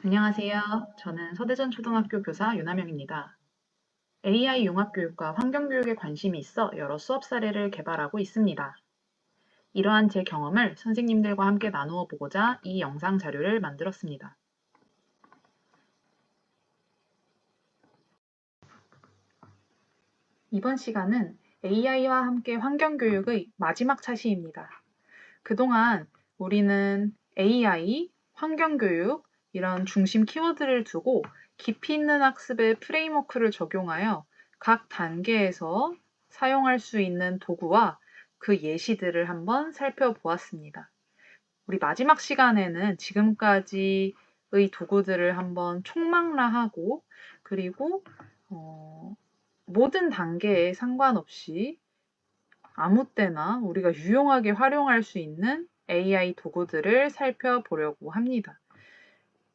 안녕하세요. 저는 서대전 초등학교 교사 윤하명입니다. AI 융합교육과 환경교육에 관심이 있어 여러 수업 사례를 개발하고 있습니다. 이러한 제 경험을 선생님들과 함께 나누어 보고자 이 영상 자료를 만들었습니다. 이번 시간은 AI와 함께 환경교육의 마지막 차시입니다. 그동안 우리는 AI, 환경교육 이런 중심 키워드를 두고 깊이 있는 학습의 프레임워크를 적용하여 각 단계에서 사용할 수 있는 도구와 그 예시들을 한번 살펴보았습니다. 우리 마지막 시간에는 지금까지의 도구들을 한번 총망라하고 그리고 모든 단계에 상관없이 아무 때나 우리가 유용하게 활용할 수 있는 AI 도구들을 살펴보려고 합니다.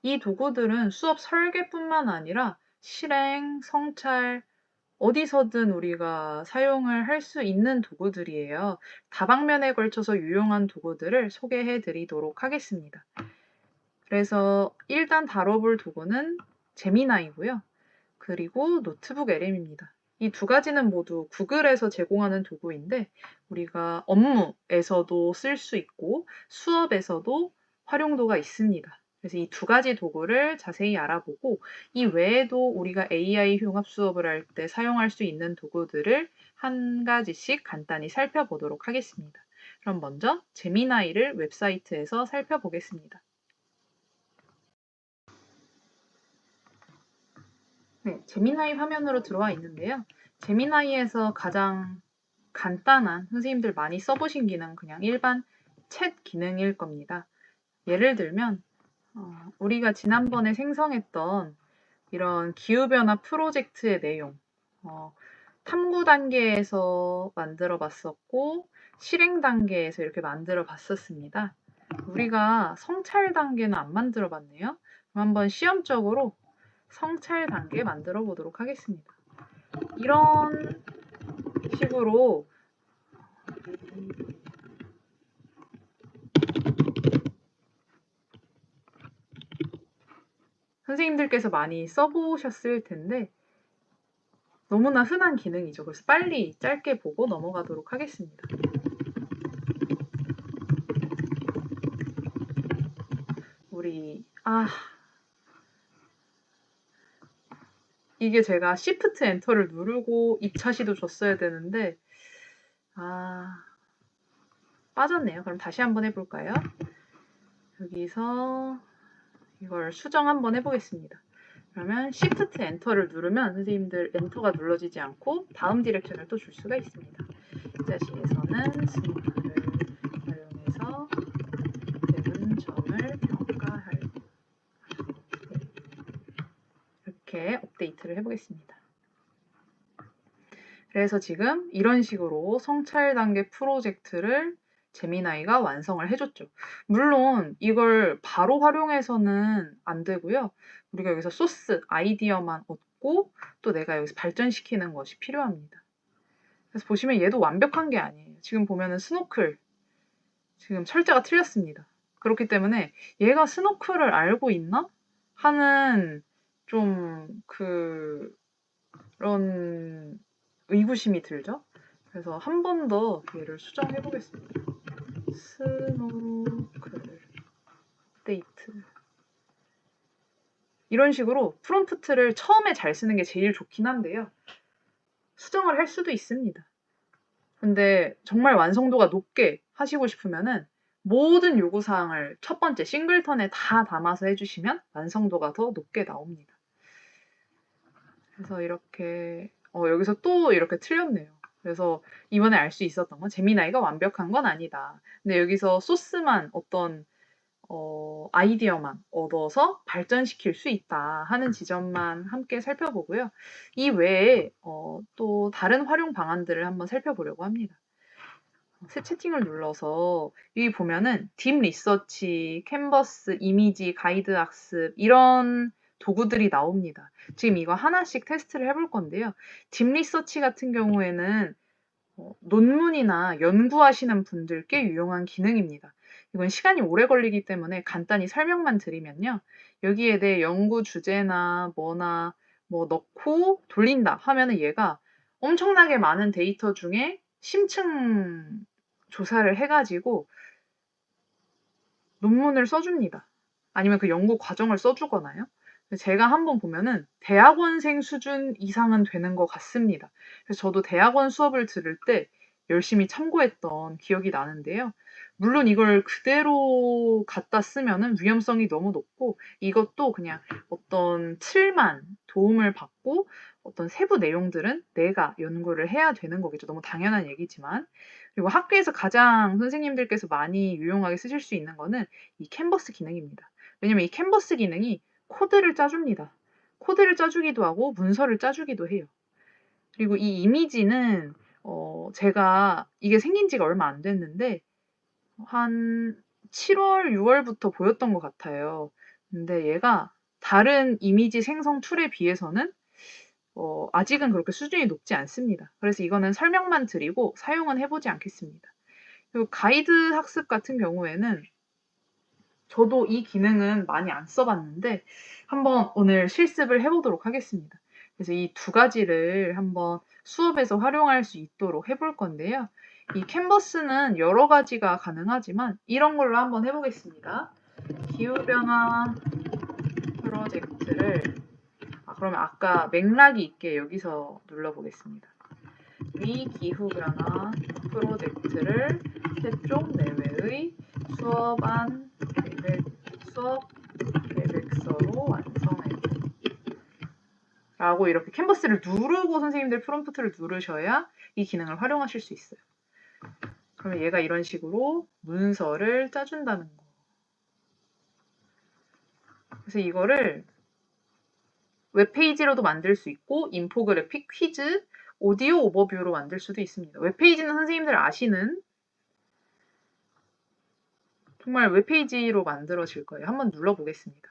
이 도구들은 수업 설계뿐만 아니라 실행, 성찰, 어디서든 우리가 사용을 할 수 있는 도구들이에요. 다방면에 걸쳐서 유용한 도구들을 소개해 드리도록 하겠습니다. 그래서 일단 다뤄볼 도구는 제미나이고요. 그리고 노트북 LM입니다. 이 두 가지는 모두 구글에서 제공하는 도구인데 우리가 업무에서도 쓸 수 있고 수업에서도 활용도가 있습니다. 그래서 이 두 가지 도구를 자세히 알아보고 이 외에도 우리가 AI 융합 수업을 할 때 사용할 수 있는 도구들을 한 가지씩 간단히 살펴보도록 하겠습니다. 그럼 먼저 제미나이를 웹사이트에서 살펴보겠습니다. 네, 제미나이 화면으로 들어와 있는데요. 제미나이에서 가장 간단한 선생님들 많이 써보신 기능 그냥 일반 챗 기능일 겁니다. 예를 들면 우리가 지난번에 생성했던 이런 기후변화 프로젝트의 내용 탐구 단계에서 만들어 봤었고 실행 단계에서 이렇게 만들어 봤었습니다. 우리가 성찰 단계는 안 만들어 봤네요. 그럼 한번 시험적으로 성찰 단계 만들어 보도록 하겠습니다. 이런 식으로 선생님들께서 많이 써보셨을 텐데 너무나 흔한 기능이죠. 그래서 빨리 짧게 보고 넘어가도록 하겠습니다. 이게 제가 Shift 엔터를 누르고 2차 시도 줬어야 되는데 빠졌네요. 그럼 다시 한번 해볼까요? 여기서 이걸 수정 한번 해보겠습니다. 그러면 Shift 엔터를 누르면 선생님들 엔터가 눌러지지 않고 다음 디렉션을 또 줄 수가 있습니다. 이 자시에서는 스노우를 활용해서 대분 점을 평가할 이렇게 업데이트를 해보겠습니다. 그래서 지금 이런 식으로 성찰 단계 프로젝트를 제미나이가 완성을 해줬죠. 물론 이걸 바로 활용해서는 안 되고요. 우리가 여기서 소스, 아이디어만 얻고 또 내가 여기서 발전시키는 것이 필요합니다. 그래서 보시면 얘도 완벽한 게 아니에요. 지금 보면은 스노클, 지금 철자가 틀렸습니다. 그렇기 때문에 얘가 스노클을 알고 있나? 하는 좀 그런 의구심이 들죠? 그래서 한 번 더 얘를 수정해 보겠습니다. 스노클 업데이트 이런 식으로 프롬프트를 처음에 잘 쓰는 게 제일 좋긴 한데요. 수정을 할 수도 있습니다. 근데 정말 완성도가 높게 하시고 싶으면은 모든 요구사항을 첫 번째 싱글턴에 다 담아서 해주시면 완성도가 더 높게 나옵니다. 그래서 이렇게 여기서 또 이렇게 틀렸네요. 그래서 이번에 알 수 있었던 건 제미나이가 완벽한 건 아니다. 근데 여기서 소스만 어떤 아이디어만 얻어서 발전시킬 수 있다 하는 지점만 함께 살펴보고요. 이 외에 또 다른 활용 방안들을 한번 살펴보려고 합니다. 새 채팅을 눌러서 여기 보면은 딥 리서치, 캔버스, 이미지, 가이드 학습 이런 도구들이 나옵니다. 지금 이거 하나씩 테스트를 해볼 건데요. 딥 리서치 같은 경우에는 논문이나 연구하시는 분들께 유용한 기능입니다. 이건 시간이 오래 걸리기 때문에 간단히 설명만 드리면요. 여기에 대해 연구 주제나 뭐나 뭐 넣고 돌린다 하면은 얘가 엄청나게 많은 데이터 중에 심층 조사를 해가지고 논문을 써줍니다. 아니면 그 연구 과정을 써주거나요. 제가 한번 보면은 대학원생 수준 이상은 되는 것 같습니다. 그래서 저도 대학원 수업을 들을 때 열심히 참고했던 기억이 나는데요. 물론 이걸 그대로 갖다 쓰면은 위험성이 너무 높고 이것도 그냥 어떤 틀만 도움을 받고 어떤 세부 내용들은 내가 연구를 해야 되는 거겠죠. 너무 당연한 얘기지만. 그리고 학교에서 가장 선생님들께서 많이 유용하게 쓰실 수 있는 거는 이 캔버스 기능입니다. 왜냐면 이 캔버스 기능이 코드를 짜줍니다. 코드를 짜주기도 하고 문서를 짜주기도 해요. 그리고 이 이미지는 제가 이게 생긴 지가 얼마 안 됐는데 한 7월, 6월부터 보였던 것 같아요. 근데 얘가 다른 이미지 생성 툴에 비해서는 아직은 그렇게 수준이 높지 않습니다. 그래서 이거는 설명만 드리고 사용은 해보지 않겠습니다. 그리고 가이드 학습 같은 경우에는 저도 이 기능은 많이 안 써봤는데 한번 오늘 실습을 해보도록 하겠습니다. 그래서 이 두 가지를 한번 수업에서 활용할 수 있도록 해볼 건데요. 이 캔버스는 여러 가지가 가능하지만 이런 걸로 한번 해보겠습니다. 기후변화 프로젝트를 그러면 아까 맥락이 있게 여기서 눌러보겠습니다. 위 기후변화 프로젝트를 세종 내외의 수업안 수업 계획서로 완성해 라고 이렇게 캔버스를 누르고 선생님들 프롬프트를 누르셔야 이 기능을 활용하실 수 있어요. 그러면 얘가 이런 식으로 문서를 짜준다는 거. 그래서 이거를 웹페이지로도 만들 수 있고 인포그래픽, 퀴즈, 오디오 오버뷰로 만들 수도 있습니다. 웹페이지는 선생님들 아시는 정말 웹페이지로 만들어질 거예요. 한번 눌러보겠습니다.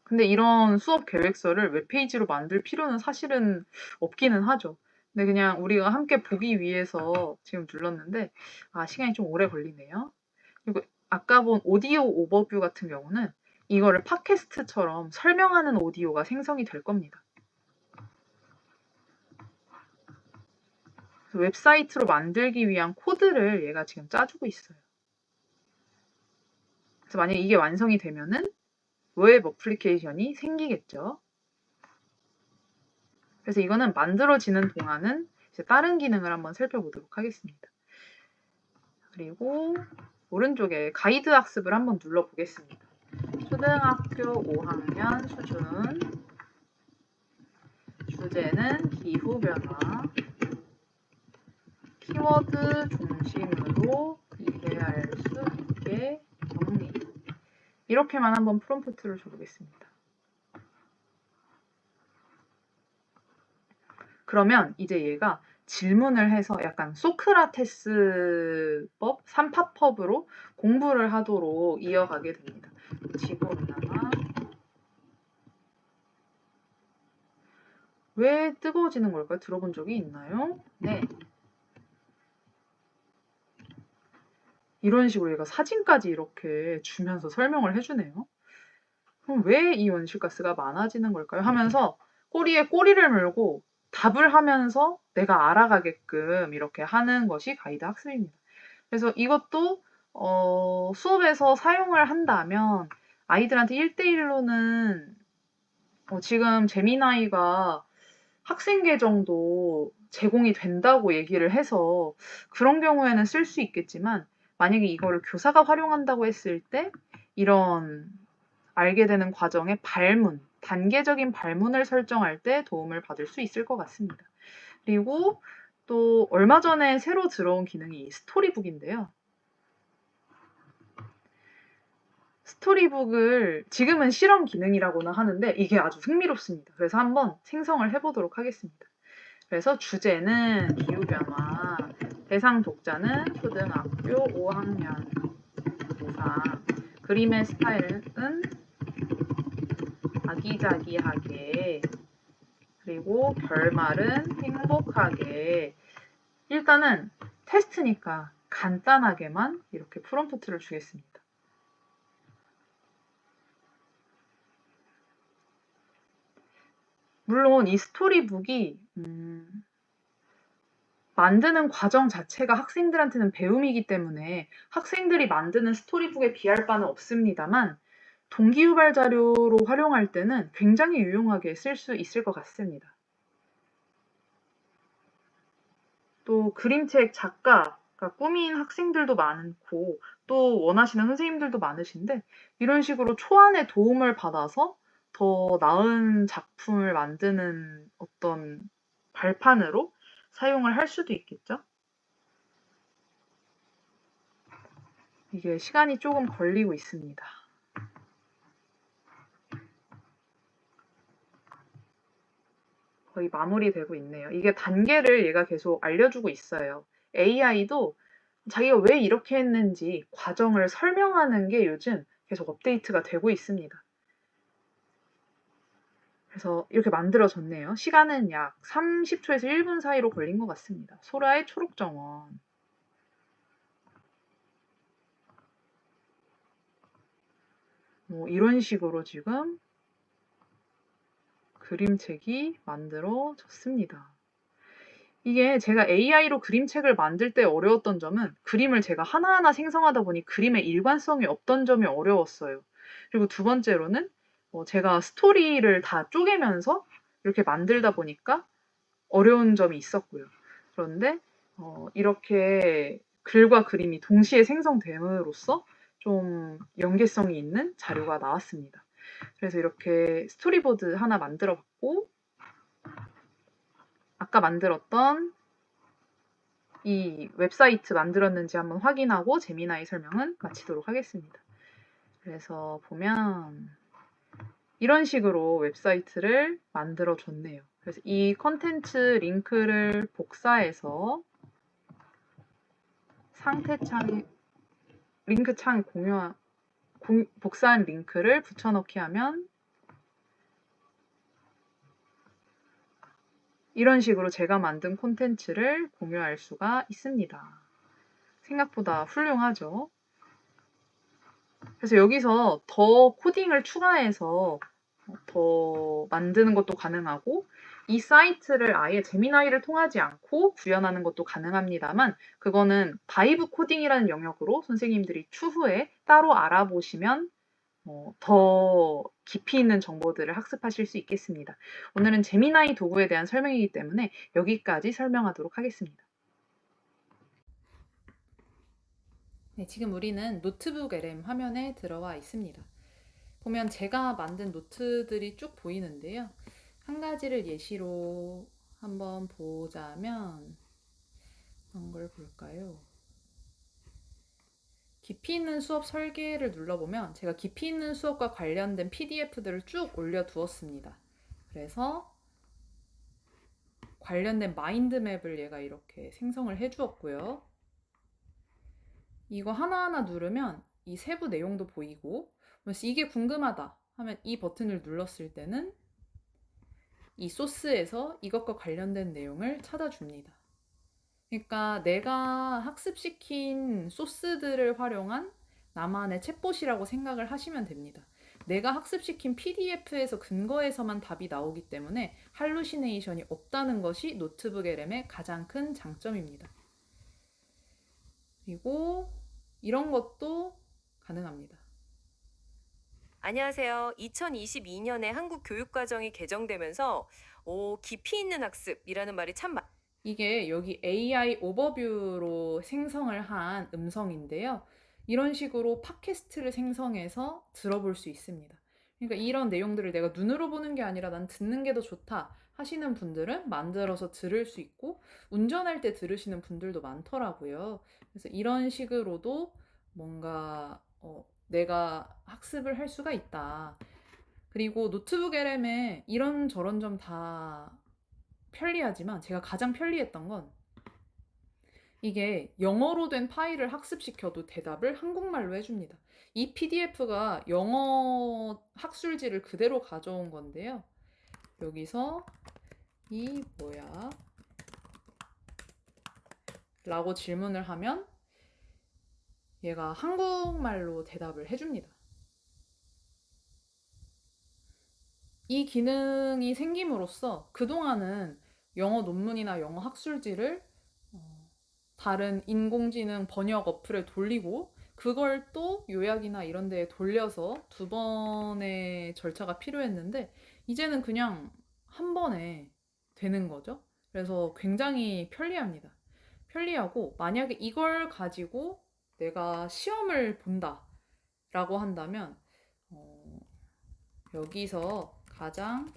근데 이런 수업 계획서를 웹페이지로 만들 필요는 사실은 없기는 하죠. 근데 그냥 우리가 함께 보기 위해서 지금 눌렀는데 시간이 좀 오래 걸리네요. 그리고 아까 본 오디오 오버뷰 같은 경우는 이거를 팟캐스트처럼 설명하는 오디오가 생성이 될 겁니다. 웹사이트로 만들기 위한 코드를 얘가 지금 짜주고 있어요. 그래서 만약에 이게 완성이 되면은 웹 어플리케이션이 생기겠죠. 그래서 이거는 만들어지는 동안은 이제 다른 기능을 한번 살펴보도록 하겠습니다. 그리고 오른쪽에 가이드 학습을 한번 눌러보겠습니다. 초등학교 5학년 수준 주제는 기후변화 키워드 중심으로 이해할 수 있게 정리 이렇게만 한번 프롬프트를 줘보겠습니다. 그러면 이제 얘가 질문을 해서 약간 소크라테스법, 삼파법으로 공부를 하도록 이어가게 됩니다. 지구온난화 왜 뜨거워지는 걸까요? 들어본 적이 있나요? 네. 이런 식으로 얘가 사진까지 이렇게 주면서 설명을 해주네요. 그럼 왜 이 온실가스가 많아지는 걸까요? 하면서 꼬리에 꼬리를 물고 답을 하면서 내가 알아가게끔 이렇게 하는 것이 가이드 학습입니다. 그래서 이것도 수업에서 사용을 한다면 아이들한테 1대1로는 지금 재미나이가 학생 계정도 제공이 된다고 얘기를 해서 그런 경우에는 쓸 수 있겠지만 만약에 이거를 교사가 활용한다고 했을 때 이런 알게 되는 과정의 발문, 단계적인 발문을 설정할 때 도움을 받을 수 있을 것 같습니다. 그리고 또 얼마 전에 새로 들어온 기능이 스토리북인데요. 스토리북을 지금은 실험 기능이라고는 하는데 이게 아주 흥미롭습니다. 그래서 한번 생성을 해보도록 하겠습니다. 그래서 주제는 기후변화, 대상 독자는 초등학교 5학년 이상, 그림의 스타일은 아기자기하게, 그리고 결말은 행복하게. 일단은 테스트니까 간단하게만 이렇게 프롬프트를 주겠습니다. 물론 이 스토리북이 만드는 과정 자체가 학생들한테는 배움이기 때문에 학생들이 만드는 스토리북에 비할 바는 없습니다만 동기유발 자료로 활용할 때는 굉장히 유용하게 쓸 수 있을 것 같습니다. 또 그림책 작가가 꿈인 학생들도 많고 또 원하시는 선생님들도 많으신데 이런 식으로 초안의 도움을 받아서 더 나은 작품을 만드는 어떤 발판으로 사용을 할 수도 있겠죠. 이게 시간이 조금 걸리고 있습니다. 거의 마무리되고 있네요. 이게 단계를 얘가 계속 알려주고 있어요. AI도 자기가 왜 이렇게 했는지 과정을 설명하는 게 요즘 계속 업데이트가 되고 있습니다. 그래서 이렇게 만들어졌네요. 시간은 약 30초에서 1분 사이로 걸린 것 같습니다. 소라의 초록정원. 뭐 이런 식으로 지금 그림책이 만들어졌습니다. 이게 제가 AI로 그림책을 만들 때 어려웠던 점은 그림을 제가 하나하나 생성하다 보니 그림의 일관성이 없던 점이 어려웠어요. 그리고 두 번째로는 제가 스토리를 다 쪼개면서 이렇게 만들다 보니까 어려운 점이 있었고요. 그런데 이렇게 글과 그림이 동시에 생성됨으로써 좀 연계성이 있는 자료가 나왔습니다. 그래서 이렇게 스토리보드 하나 만들어 봤고 아까 만들었던 이 웹사이트 만들었는지 한번 확인하고 제미나이 설명은 마치도록 하겠습니다. 그래서 보면 이런 식으로 웹사이트를 만들어 줬네요. 그래서 이 컨텐츠 링크를 복사해서 상태창에 링크 창에 복사한 링크를 붙여넣기 하면 이런 식으로 제가 만든 콘텐츠를 공유할 수가 있습니다. 생각보다 훌륭하죠? 그래서 여기서 더 코딩을 추가해서 더 만드는 것도 가능하고 이 사이트를 아예 제미나이를 통하지 않고 구현하는 것도 가능합니다만 그거는 바이브 코딩이라는 영역으로 선생님들이 추후에 따로 알아보시면 더 깊이 있는 정보들을 학습하실 수 있겠습니다. 오늘은 제미나이 도구에 대한 설명이기 때문에 여기까지 설명하도록 하겠습니다. 네, 지금 우리는 노트북 LM 화면에 들어와 있습니다. 보면 제가 만든 노트들이 쭉 보이는데요. 한 가지를 예시로 한번 보자면 어떤 걸 볼까요? 깊이 있는 수업 설계를 눌러보면 제가 깊이 있는 수업과 관련된 PDF들을 쭉 올려두었습니다. 그래서 관련된 마인드맵을 얘가 이렇게 생성을 해주었고요. 이거 하나하나 누르면 이 세부 내용도 보이고 이게 궁금하다 하면 이 버튼을 눌렀을 때는 이 소스에서 이것과 관련된 내용을 찾아줍니다. 그러니까 내가 학습시킨 소스들을 활용한 나만의 챗봇이라고 생각을 하시면 됩니다. 내가 학습시킨 PDF에서 근거해서만 답이 나오기 때문에 할루시네이션이 없다는 것이 노트북 LM의 가장 큰 장점입니다. 그리고 이런 것도 가능합니다. 안녕하세요. 2022년에 한국 교육과정이 개정되면서 깊이 있는 학습이라는 말이 참 이게 여기 AI 오버뷰로 생성을 한 음성인데요. 이런 식으로 팟캐스트를 생성해서 들어볼 수 있습니다. 그러니까 이런 내용들을 내가 눈으로 보는 게 아니라 난 듣는 게 더 좋다 하시는 분들은 만들어서 들을 수 있고 운전할 때 들으시는 분들도 많더라고요. 그래서 이런 식으로도 뭔가 내가 학습을 할 수가 있다. 그리고 노트북 LM에 이런 저런 점 다 편리하지만 제가 가장 편리했던 건 이게 영어로 된 파일을 학습시켜도 대답을 한국말로 해줍니다. 이 PDF가 영어 학술지를 그대로 가져온 건데요. 여기서 이 뭐야? 라고 질문을 하면 얘가 한국말로 대답을 해줍니다. 이 기능이 생김으로써 그동안은 영어 논문이나 영어 학술지를 다른 인공지능 번역 어플에 돌리고 그걸 또 요약이나 이런 데에 돌려서 2번의 절차가 필요했는데 이제는 그냥 한 번에 되는 거죠. 그래서 굉장히 편리합니다. 편리하고 만약에 이걸 가지고 내가 시험을 본다 라고 한다면 여기서 가장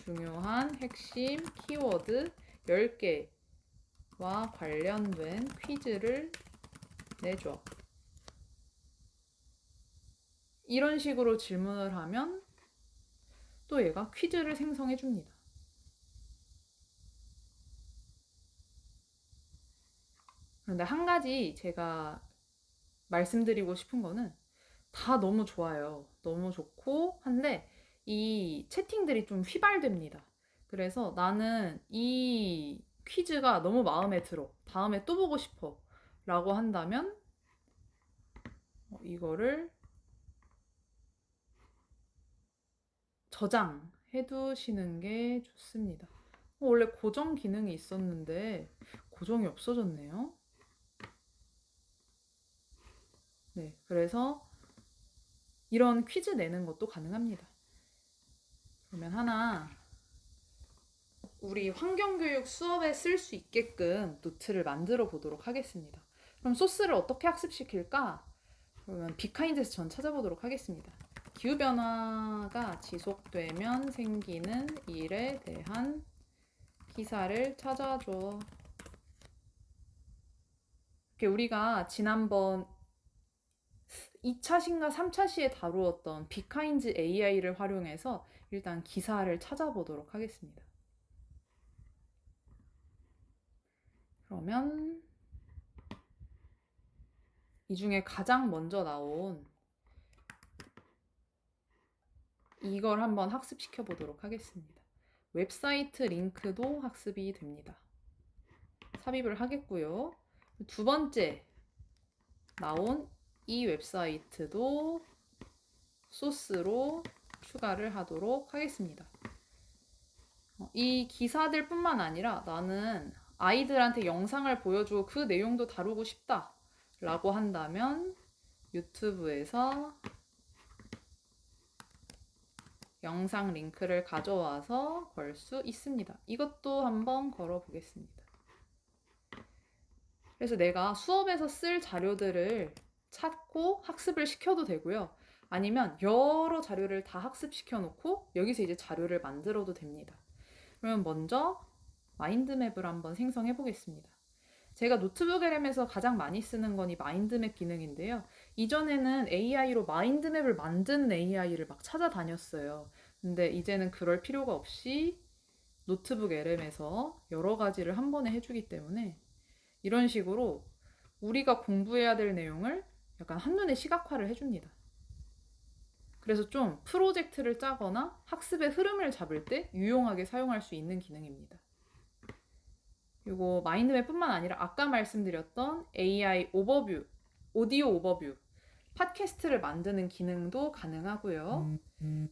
중요한 핵심 키워드 10개와 관련된 퀴즈를 내줘. 이런 식으로 질문을 하면 또 얘가 퀴즈를 생성해 줍니다. 그런데 한 가지 제가 말씀드리고 싶은 거는 다 너무 좋아요. 너무 좋고 한데 이 채팅들이 좀 휘발됩니다. 그래서 나는 이 퀴즈가 너무 마음에 들어. 다음에 또 보고 싶어. 라고 한다면 이거를 저장해 두시는 게 좋습니다. 원래 고정 기능이 있었는데 고정이 없어졌네요. 네, 그래서 이런 퀴즈 내는 것도 가능합니다. 그러면 하나 우리 환경교육 수업에 쓸 수 있게끔 노트를 만들어 보도록 하겠습니다. 그럼 소스를 어떻게 학습시킬까? 그러면 비카인드에서 전 찾아보도록 하겠습니다. 기후변화가 지속되면 생기는 일에 대한 기사를 찾아줘. 이렇게 우리가 지난번 2차 시인가 3차 시에 다루었던 비카인즈 AI를 활용해서 일단 기사를 찾아보도록 하겠습니다. 그러면 이 중에 가장 먼저 나온 이걸 한번 학습시켜 보도록 하겠습니다. 웹사이트 링크도 학습이 됩니다. 삽입을 하겠고요. 2번째 나온 이 웹사이트도 소스로 추가를 하도록 하겠습니다. 이 기사들 뿐만 아니라 나는 아이들한테 영상을 보여주고 그 내용도 다루고 싶다 라고 한다면 유튜브에서 영상 링크를 가져와서 걸 수 있습니다. 이것도 한번 걸어 보겠습니다. 그래서 내가 수업에서 쓸 자료들을 찾고 학습을 시켜도 되고요. 아니면 여러 자료를 다 학습시켜 놓고 여기서 이제 자료를 만들어도 됩니다. 그러면 먼저 마인드맵을 한번 생성해 보겠습니다. 제가 노트북 LM에서 가장 많이 쓰는 건 이 마인드맵 기능인데요. 이전에는 AI로 마인드맵을 만드는 AI를 막 찾아다녔어요. 근데 이제는 그럴 필요가 없이 노트북 LM에서 여러 가지를 한 번에 해주기 때문에 이런 식으로 우리가 공부해야 될 내용을 약간 한눈에 시각화를 해줍니다. 그래서 좀 프로젝트를 짜거나 학습의 흐름을 잡을 때 유용하게 사용할 수 있는 기능입니다. 그리고 마인드맵뿐만 아니라 아까 말씀드렸던 AI 오버뷰, 오디오 오버뷰, 팟캐스트를 만드는 기능도 가능하고요.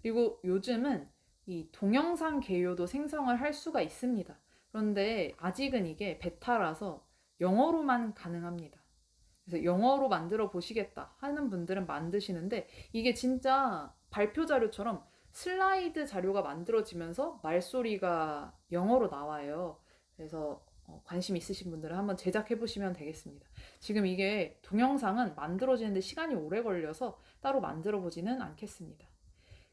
그리고 요즘은 이 동영상 개요도 생성을 할 수가 있습니다. 그런데 아직은 이게 베타라서 영어로만 가능합니다. 그래서 영어로 만들어 보시겠다 하는 분들은 만드시는데 이게 진짜 발표 자료처럼 슬라이드 자료가 만들어지면서 말소리가 영어로 나와요. 그래서 관심 있으신 분들은 한번 제작해 보시면 되겠습니다. 지금 이게 동영상은 만들어지는데 시간이 오래 걸려서 따로 만들어 보지는 않겠습니다.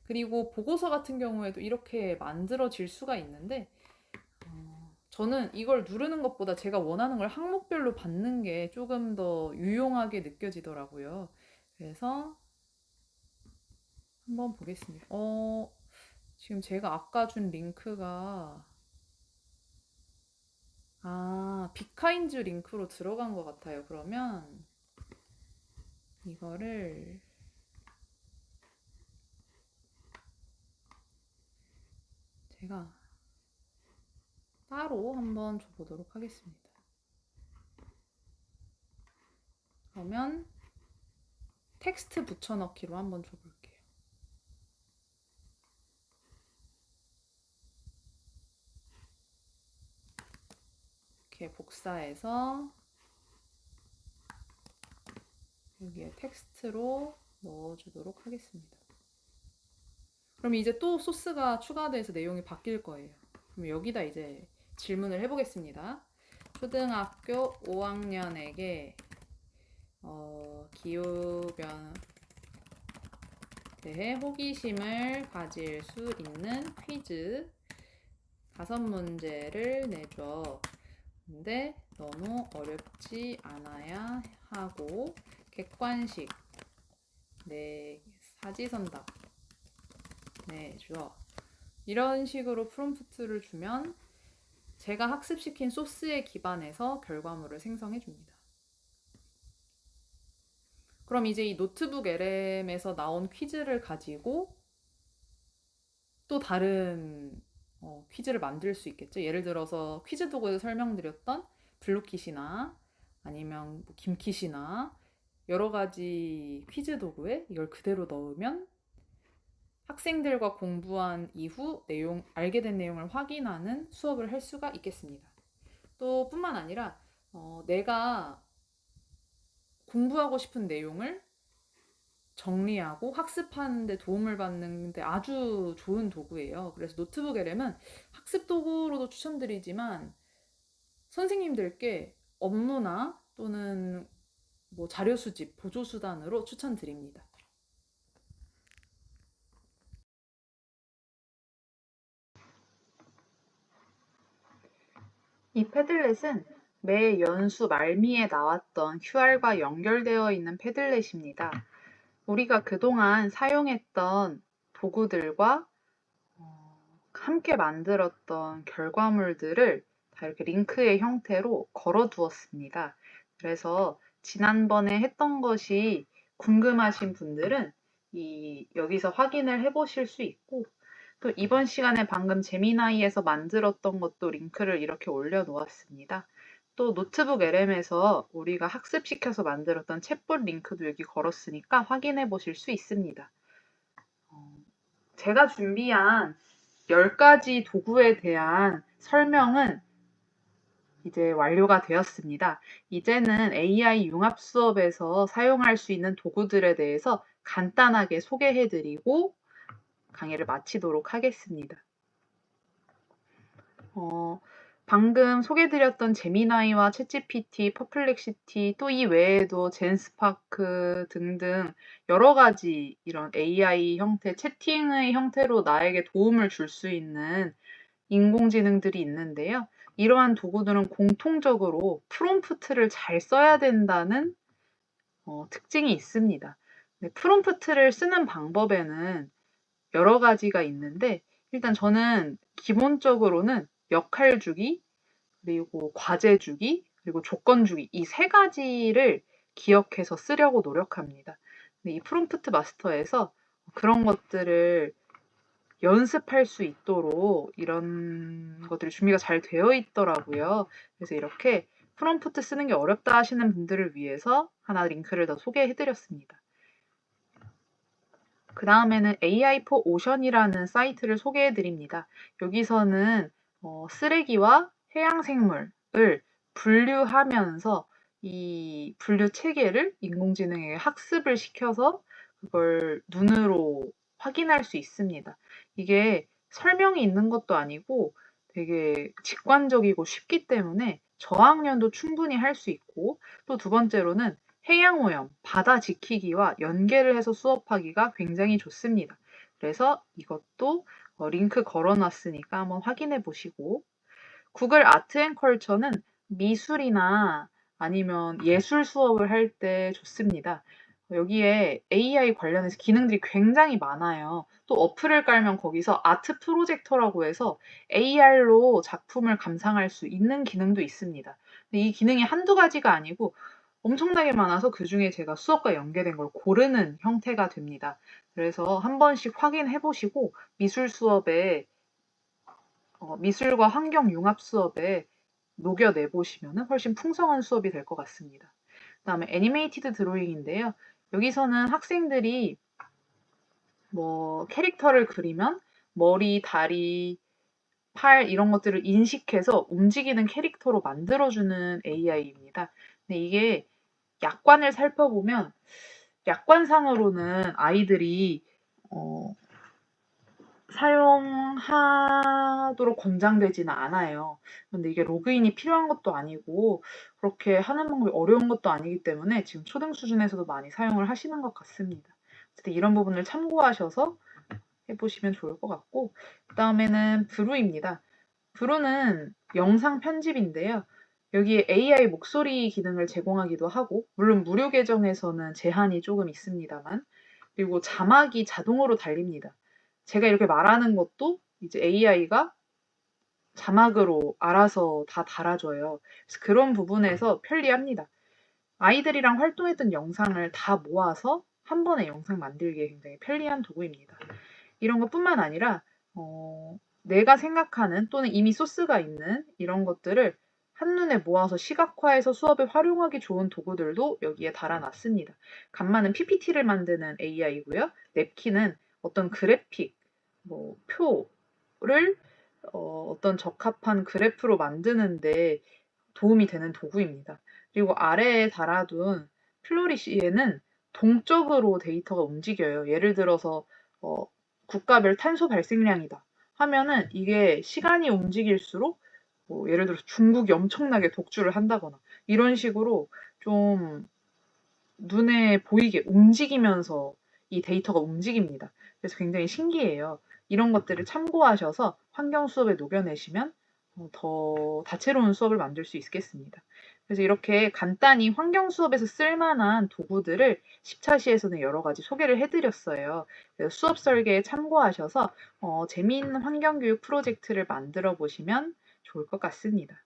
그리고 보고서 같은 경우에도 이렇게 만들어질 수가 있는데 저는 이걸 누르는 것보다 제가 원하는 걸 항목별로 받는 게 조금 더 유용하게 느껴지더라고요. 그래서 한번 보겠습니다. 지금 제가 아까 준 링크가 비카인즈 링크로 들어간 것 같아요. 그러면 이거를 제가 따로 한번 줘보도록 하겠습니다. 그러면 텍스트 붙여넣기로 한번 줘볼게요. 이렇게 복사해서 여기에 텍스트로 넣어주도록 하겠습니다. 그럼 이제 또 소스가 추가돼서 내용이 바뀔 거예요. 그럼 여기다 이제 질문을 해보겠습니다. 초등학교 5학년에게 기후변화에 대해 호기심을 가질 수 있는 퀴즈 5문제를 내줘. 근데 너무 어렵지 않아야 하고 객관식 사지선답 내줘. 이런 식으로 프롬프트를 주면 제가 학습시킨 소스에 기반해서 결과물을 생성해 줍니다. 그럼 이제 이 노트북 LM에서 나온 퀴즈를 가지고 또 다른 퀴즈를 만들 수 있겠죠. 예를 들어서 퀴즈 도구에서 설명드렸던 블루킷이나 아니면 뭐 김킷이나 여러 가지 퀴즈 도구에 이걸 그대로 넣으면 학생들과 공부한 이후 알게 된 내용을 확인하는 수업을 할 수가 있겠습니다. 또 뿐만 아니라 내가 공부하고 싶은 내용을 정리하고 학습하는 데 도움을 받는데 아주 좋은 도구예요. 그래서 노트북 LM은 학습 도구로도 추천드리지만 선생님들께 업무나 또는 뭐 자료 수집, 보조 수단으로 추천드립니다. 이 패들렛은 매 연수 말미에 나왔던 QR과 연결되어 있는 패들렛입니다. 우리가 그동안 사용했던 도구들과 함께 만들었던 결과물들을 다 이렇게 링크의 형태로 걸어 두었습니다. 그래서 지난번에 했던 것이 궁금하신 분들은 여기서 확인을 해보실 수 있고, 또 이번 시간에 방금 제미나이에서 만들었던 것도 링크를 이렇게 올려놓았습니다. 또 노트북 LM에서 우리가 학습시켜서 만들었던 챗봇 링크도 여기 걸었으니까 확인해 보실 수 있습니다. 제가 준비한 10가지 도구에 대한 설명은 이제 완료가 되었습니다. 이제는 AI 융합 수업에서 사용할 수 있는 도구들에 대해서 간단하게 소개해드리고 강의를 마치도록 하겠습니다. 방금 소개드렸던 제미나이와 챗GPT, 퍼플렉시티, 또 이 외에도 젠스파크 등등 여러 가지 이런 AI 형태, 채팅의 형태로 나에게 도움을 줄 수 있는 인공지능들이 있는데요. 이러한 도구들은 공통적으로 프롬프트를 잘 써야 된다는 특징이 있습니다. 프롬프트를 쓰는 방법에는 여러 가지가 있는데 일단 저는 기본적으로는 역할 주기, 그리고 과제 주기, 그리고 조건 주기 이 3가지를 기억해서 쓰려고 노력합니다. 이 프롬프트 마스터에서 그런 것들을 연습할 수 있도록 이런 것들이 준비가 잘 되어 있더라고요. 그래서 이렇게 프롬프트 쓰는 게 어렵다 하시는 분들을 위해서 하나 링크를 더 소개해드렸습니다. 그 다음에는 AI4 오션이라는 사이트를 소개해드립니다. 여기서는 쓰레기와 해양생물을 분류하면서 이 분류 체계를 인공지능에게 학습을 시켜서 그걸 눈으로 확인할 수 있습니다. 이게 설명이 있는 것도 아니고 되게 직관적이고 쉽기 때문에 저학년도 충분히 할 수 있고, 또 두 번째로는 해양오염, 바다 지키기와 연계를 해서 수업하기가 굉장히 좋습니다. 그래서 이것도 링크 걸어놨으니까 한번 확인해 보시고, 구글 아트 앤 컬처는 미술이나 아니면 예술 수업을 할 때 좋습니다. 여기에 AI 관련해서 기능들이 굉장히 많아요. 또 어플을 깔면 거기서 아트 프로젝터라고 해서 AR로 작품을 감상할 수 있는 기능도 있습니다. 이 기능이 한두 가지가 아니고 엄청나게 많아서 그중에 제가 수업과 연계된 걸 고르는 형태가 됩니다. 그래서 한 번씩 확인해 보시고 미술 수업에 미술과 환경 융합 수업에 녹여내 보시면 훨씬 풍성한 수업이 될 것 같습니다. 그다음에 애니메이티드 드로잉인데요. 여기서는 학생들이 뭐 캐릭터를 그리면 머리, 다리, 팔 이런 것들을 인식해서 움직이는 캐릭터로 만들어주는 AI입니다. 근데 이게 약관을 살펴보면 약관상으로는 아이들이 어, 사용하도록 권장되지는 않아요. 근데 이게 로그인이 필요한 것도 아니고 그렇게 하는 방법이 어려운 것도 아니기 때문에 지금 초등 수준에서도 많이 사용을 하시는 것 같습니다. 어쨌든 이런 부분을 참고하셔서 해보시면 좋을 것 같고, 그다음에는 브루입니다. 브루는 영상 편집인데요. 여기에 AI 목소리 기능을 제공하기도 하고, 물론 무료 계정에서는 제한이 조금 있습니다만, 그리고 자막이 자동으로 달립니다. 제가 이렇게 말하는 것도 이제 AI가 자막으로 알아서 다 달아줘요. 그래서 그런 부분에서 편리합니다. 아이들이랑 활동했던 영상을 다 모아서 한 번에 영상 만들기에 굉장히 편리한 도구입니다. 이런 것뿐만 아니라 내가 생각하는 또는 이미 소스가 있는 이런 것들을 한눈에 모아서 시각화해서 수업에 활용하기 좋은 도구들도 여기에 달아놨습니다. 간만은 PPT를 만드는 AI고요. 냅킨은 어떤 그래픽, 뭐 표를 어떤 적합한 그래프로 만드는데 도움이 되는 도구입니다. 그리고 아래에 달아둔 플로리시에는 동적으로 데이터가 움직여요. 예를 들어서 어, 국가별 탄소 발생량이다 하면은 이게 시간이 움직일수록 뭐 예를 들어서 중국이 엄청나게 독주를 한다거나 이런 식으로 좀 눈에 보이게 움직이면서 이 데이터가 움직입니다. 그래서 굉장히 신기해요. 이런 것들을 참고하셔서 환경 수업에 녹여내시면 더 다채로운 수업을 만들 수 있겠습니다. 그래서 이렇게 간단히 환경 수업에서 쓸만한 도구들을 10차시에서는 여러 가지 소개를 해드렸어요. 그래서 수업 설계에 참고하셔서 재미있는 환경교육 프로젝트를 만들어 보시면 좋을 것 같습니다.